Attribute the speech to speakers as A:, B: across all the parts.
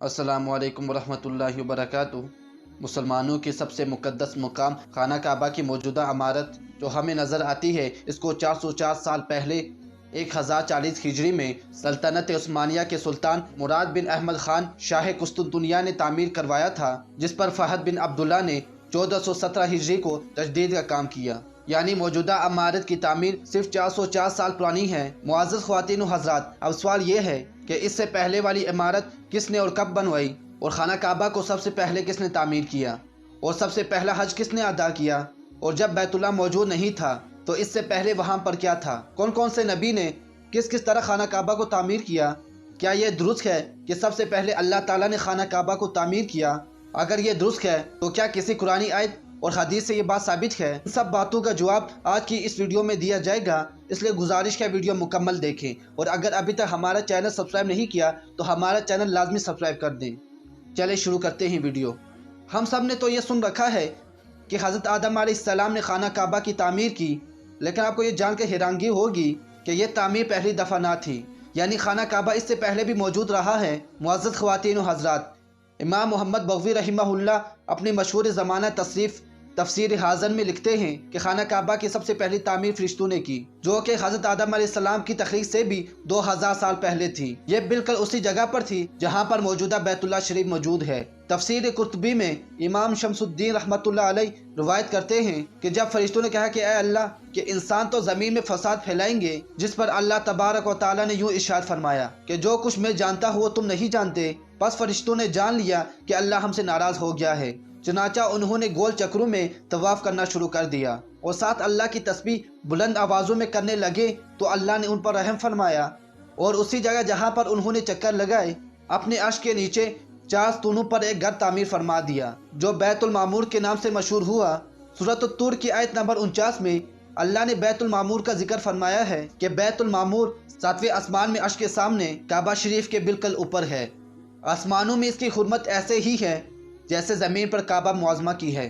A: अस्सलामु अलैकुम वरहमतुल्लाहि वबरकातुहू। मुसलमानों की सबसे मुक़द्दस मुकाम खाना काबा की मौजूदा इमारत जो हमें नज़र आती है, इसको 404 साल पहले 1040 हिजरी में सल्तनत उस्मानिया के सुल्तान मुराद बिन अहमद ख़ान शाह कुस्तुनतुनिया ने तामीर करवाया था, जिस पर फ़हद बिन अब्दुल्ला ने 1417 हिजरी को तजदीद का काम किया। यानी मौजूदा इमारत की तामीर सिर्फ 404 साल पुरानी है। मुअज़्ज़ज़ ख़वातीन व हज़रात, अब सवाल ये है कि इससे पहले वाली इमारत किसने और कब बनवाई, और खाना काबा को सबसे पहले किसने तामीर किया, और सबसे पहला हज किसने अदा किया, और जब बैतुल्लाह मौजूद नहीं था तो इससे पहले वहाँ पर क्या था, कौन कौन से नबी ने किस किस तरह खाना काबा को तामीर किया, क्या ये दुरुस्त है कि सबसे पहले अल्लाह ताला ने खाना काबा को तामीर किया, अगर ये दुरुस्त है तो क्या किसी कुरानी आयत और हदीस से ये बात साबित है। इन सब बातों का जवाब आज की इस वीडियो में दिया जाएगा, इसलिए गुजारिश है वीडियो मुकम्मल देखें, और अगर अभी तक हमारा चैनल सब्सक्राइब नहीं किया तो हमारा चैनल लाजमी सब्सक्राइब कर दें। चले शुरू करते हैं वीडियो। हम सब ने तो ये सुन रखा है कि हज़रत आदम अलैहिस्सलाम ने खाना काबा की तामीर की, लेकिन आपको ये जान कर हैरानगी होगी कि यह तामीर पहली दफ़ा ना थी, यानी खाना काबा इससे पहले भी मौजूद रहा है। मुअज़्ज़ज़ ख़वातीन व हज़रात, इमाम मोहम्मद बग़वी रहमहुल्लाह अपनी मशहूर ज़माना तसरीफ़ तफसीर हाज़न में लिखते हैं कि खाना काबा की सबसे पहली तामीर फरिश्तों ने की, जो कि हज़रत आदम अलैहिस्सलाम की तख़लीक़ से भी 2000 साल पहले थी। ये बिल्कुल उसी जगह पर थी जहाँ पर मौजूदा बैतुल्लाह शरीफ मौजूद है। तफसीर कुर्तुबी में इमाम शमसुद्दीन रहमतुल्लाह अलैह रिवायत करते हैं कि जब फरिश्तों ने कहा कि ऐ अल्लाह, कि इंसान तो ज़मीन में फसाद फैलाएंगे, जिस पर अल्लाह तबारक व तआला ने यूँ इरशाद फरमाया कि जो कुछ मैं जानता हूँ वो तुम नहीं जानते। बस फरिश्तों ने जान लिया कि अल्लाह हमसे नाराज़ हो गया है, चुनाचा उन्होंने गोल चक्रों में तवाफ़ करना शुरू कर दिया और साथ अल्लाह की तस्बीह बुलंद आवाज़ों में करने लगे, तो अल्लाह ने उन पर रहम फरमाया और उसी जगह जहाँ पर उन्होंने चक्कर लगाए अपने अर्श के नीचे 4 स्तूनों पर एक घर तामीर फरमा दिया, जो बैतुल मामूर के नाम से मशहूर हुआ। सूरत अत-तूर की आयत नंबर 49 में अल्लाह ने बैतुल मामूर का जिक्र फरमाया है कि बैतुल मामूर 7वें आसमान में अर्श के सामने काबा शरीफ के बिल्कुल ऊपर है। आसमानों में इसकी हुर्मत ऐसे ही है जैसे ज़मीन पर काबा मुआज़मा की है।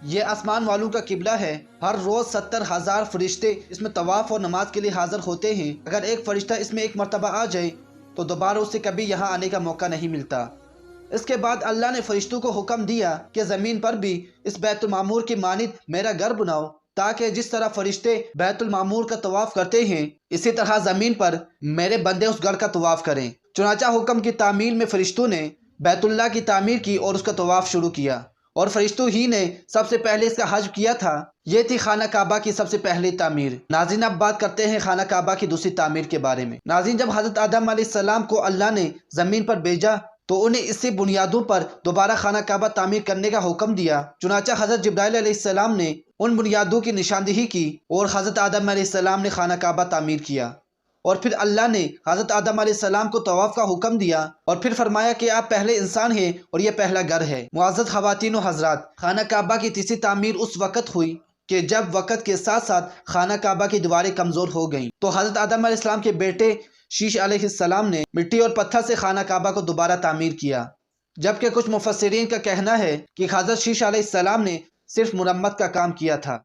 A: ये आसमान वालों का किबला है। हर रोज़ 70,000 फरिश्ते इसमें तवाफ़ और नमाज के लिए हाज़िर होते हैं। अगर एक फ़रिश्ता इसमें एक मरतबा आ जाए तो दोबारा उसे कभी यहाँ आने का मौका नहीं मिलता। इसके बाद अल्लाह ने फरिश्तों को हुक्म दिया कि ज़मीन पर भी इस बैतुल मामूर की मानिद मेरा घर बनाओ, ताकि जिस तरह फरिश्ते बैतुल मामूर का तवाफ़ करते हैं, इसी तरह ज़मीन पर मेरे बंदे उस घर का तवाफ़ करें। चुनाचा हुक्म की तामील में फरिश्तों ने बैतुल्लाह की तामीर की और उसका तवाफ़ शुरू किया, और फरिश्तों ही ने सबसे पहले इसका हज किया था। ये थी खाना काबा की सबसे पहली तामीर। नाज़रीन, अब बात करते हैं खाना काबा की दूसरी तामीर के बारे में। नाज़रीन, जब हज़रत आदम अलैहिस्सलाम को अल्लाह ने ज़मीन पर भेजा तो उन्हें इसी बुनियादों पर दोबारा खाना काबा तामीर करने का हुक्म दिया। चुनाचा हज़रत जिब्राइल अलैहिस्सलाम ने उन बुनियादों की निशानदेही की और हज़रत आदम अलैहिस्सलाम ने खाना काबा तामीर किया, और फिर अल्लाह ने हज़रत आदम अलैहिस्सलाम को तवाफ़ का हुक्म दिया और फिर फरमाया कि आप पहले इंसान हैं और ये पहला घर है। मुअज़्ज़ज़ ख़वातीन व हज़रात, खाना काबा की तीसरी तामीर उस वक़्त हुई कि जब वक़्त के साथ साथ खाना काबा की दीवारें कमज़ोर हो गईं, तो हज़रत आदम अलैहिस्सलाम के बेटे शीश अलैहिस्सलाम ने मिट्टी और पत्थर से खाना काबा को दोबारा तामीर किया। जबकि कुछ मुफस्सिरीन का कहना है कि हज़रत शीश अलैहिस्सलाम ने सिर्फ मुरम्मत का काम किया था।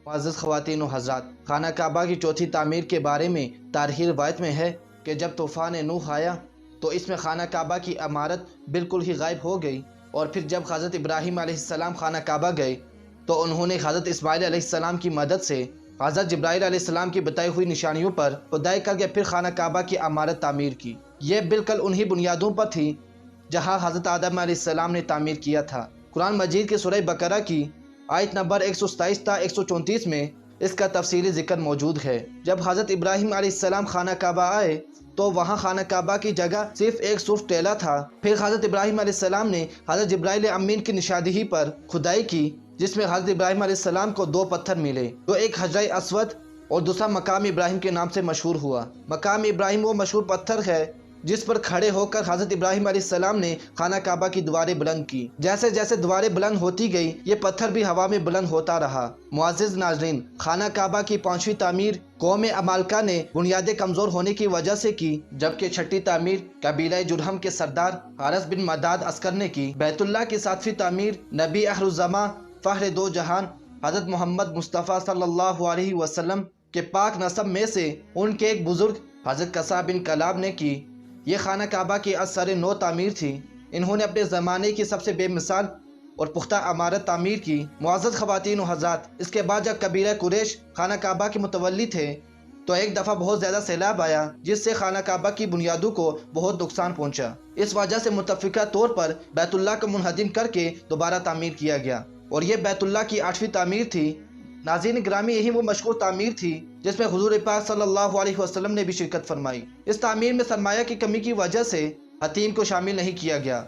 A: मुअज़्ज़ज़ ख़वातीन व हज़रात, खाना काबा की चौथी तामीर के बारे में तारीख़ी रिवायत में है कि जब तूफ़ान नूह आया तो इसमें खाना काबा की इमारत बिल्कुल ही गायब हो गई, और फिर जब हज़रत इब्राहीम अलैहिस्सलाम खाना काबा गए तो उन्होंने हज़रत इस्माईल अलैहिस्सलाम की मदद से हज़रत जिब्राईल अलैहिस्सलाम की बताई हुई निशानियों पर खुदाई करके फिर खाना काबा की इमारत तामीर की। यह बिल्कुल उन्हीं बुनियादों पर थी जहाँ हज़रत आदम अलैहिस्सलाम ने तामीर किया था। कुरान मजीद के सूरह बकरा की आयत नंबर 127 था 134 में इसका तफसीली जिक्र मौजूद है। जब हज़रत इब्राहीम अलैहिस्सलाम खाना काबा आए तो वहाँ खाना काबा की जगह सिर्फ एक सुर्ख टेला था। फिर हज़रत इब्राहीम अलैहिस्सलाम ने हज़रत जिब्राईल अमीन की निशानदेही पर खुदाई की, जिसमें हज़रत इब्राहीम अलैहिस्सलाम को 2 पत्थर मिले, जो एक हजर अस्वद और दूसरा मकाम इब्राहीम के नाम से मशहूर हुआ। मकाम इब्राहीम वो मशहूर पत्थर है जिस पर खड़े होकर हज़रत इब्राहीम अलैहिस्सलाम ने खाना काबा की दीवारें बुलंद की। जैसे जैसे दीवारें बुलंद होती गई, ये पत्थर भी हवा में बुलंद होता रहा। मुअज़्ज़ज़ नाज़रीन, खाना काबा की 5वीं तामीर कौम अमालका ने बुनियादें कमज़ोर होने की वजह से की, जबकि 6ठी तामीर कबीला जुरहम के सरदार हारिस बिन मदाद अस्कर ने की। बैतुल्लाह की 7वीं तामीर नबी आखिरुज़्ज़मा फ़हर दो जहान हज़रत मोहम्मद मुस्तफ़ा सल्लल्लाहु अलैहि वसल्लम के पाक नसब में से उनके एक बुज़ुर्ग हज़रत कसा बिन कलाब ने की। یہ خانہ کعبہ کی اثر نو تعمیر تھی۔ انہوں نے اپنے زمانے کی سب سے بے مثال اور پختہ عمارت تعمیر کی۔ معزز خواتین و حضرات، اس کے بعد جب قبیلہ قریش خانہ کعبہ کے متولی تھے تو ایک دفعہ بہت زیادہ سیلاب آیا، جس سے خانہ کعبہ کی بنیادوں کو بہت نقصان پہنچا۔ اس وجہ سے متفقہ طور پر بیت اللہ کو منہدم کر کے دوبارہ تعمیر کیا گیا، اور یہ بیت اللہ کی 8ویں تعمیر تھی۔ ناظرین گرامی، یہی وہ مشہور تعمیر تھی جس میں حضور پاک صلی اللہ علیہ وسلم نے بھی شرکت فرمائی۔ اس تعمیر میں سرمایہ کی کمی کی وجہ سے حتیم کو شامل نہیں کیا گیا۔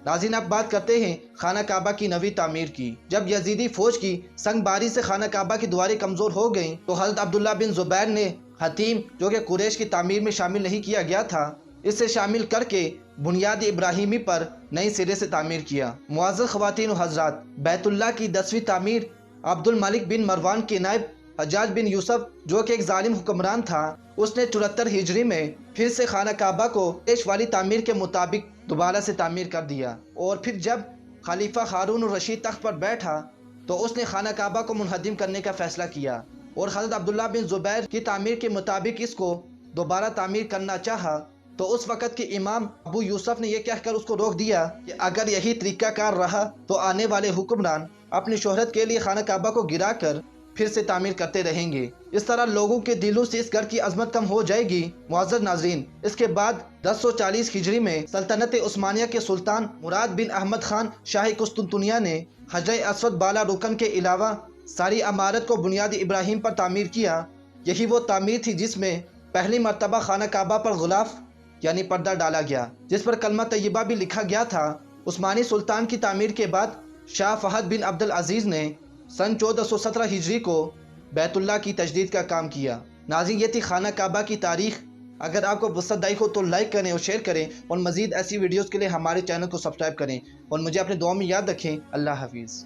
A: ناظرین، اب بات کرتے ہیں خانہ کعبہ کی 9ویں تعمیر کی۔ جب یزیدی فوج کی سنگ باری سے خانہ کعبہ کی دیواریں کمزور ہو گئیں تو حضرت عبداللہ بن زبیر نے حتیم، جو کہ قریش کی تعمیر میں شامل نہیں کیا گیا تھا، اسے شامل کر کے بنیاد ابراہیمی پر نئی سرے سے تعمیر کیا۔ معزز خواتین و حضرات، بیت اللہ کی 10ویں تعمیر عبد الملک بن مروان کے نائب حجاج بن یوسف، جو کہ ایک ظالم حکمران تھا، اس نے 74 ہجری میں پھر سے خانہ کعبہ کو پیش والی تعمیر کے مطابق دوبارہ سے تعمیر کر دیا، اور پھر جب خلیفہ ہارون الرشید تخت پر بیٹھا تو اس نے خانہ کعبہ کو منہدم کرنے کا فیصلہ کیا، اور حضرت عبداللہ بن زبیر کی تعمیر کے مطابق اس کو دوبارہ تعمیر کرنا چاہا تو اس وقت کے امام ابو یوسف نے یہ کہہ کر اس کو روک دیا کہ اگر یہی طریقہ کار رہا تو آنے والے حکمران اپنی شہرت کے لیے خانہ کعبہ کو گرا کر پھر سے تعمیر کرتے رہیں گے، اس طرح لوگوں کے دلوں سے اس گھر کی عظمت کم ہو جائے گی۔ معزز ناظرین، اس کے بعد 1040 ہجری میں سلطنت عثمانیہ کے سلطان مراد بن احمد خان شاہ قسطنطنیہ نے حجر اسود بالا رکن کے علاوہ ساری عمارت کو بنیاد ابراہیم پر تعمیر کیا۔ یہی وہ تعمیر تھی جس میں پہلی مرتبہ خانہ کعبہ پر غلاف یعنی پردہ ڈالا گیا، جس پر کلمہ طیبہ بھی لکھا گیا تھا۔ عثمانی سلطان کی تعمیر کے بعد شاہ فہد بن عبد العزیز نے سن 1417 ہجری کو بیت اللہ کی تجدید کا کام کیا۔ ناظرین، یہ تھی خانہ کعبہ کی تاریخ۔ اگر آپ کو پسند آئی ہو تو لائک کریں اور شیئر کریں، اور مزید ایسی ویڈیوز کے لیے ہمارے چینل کو سبسکرائب کریں، اور مجھے اپنے دعاؤں میں یاد رکھیں۔ اللہ حافظ۔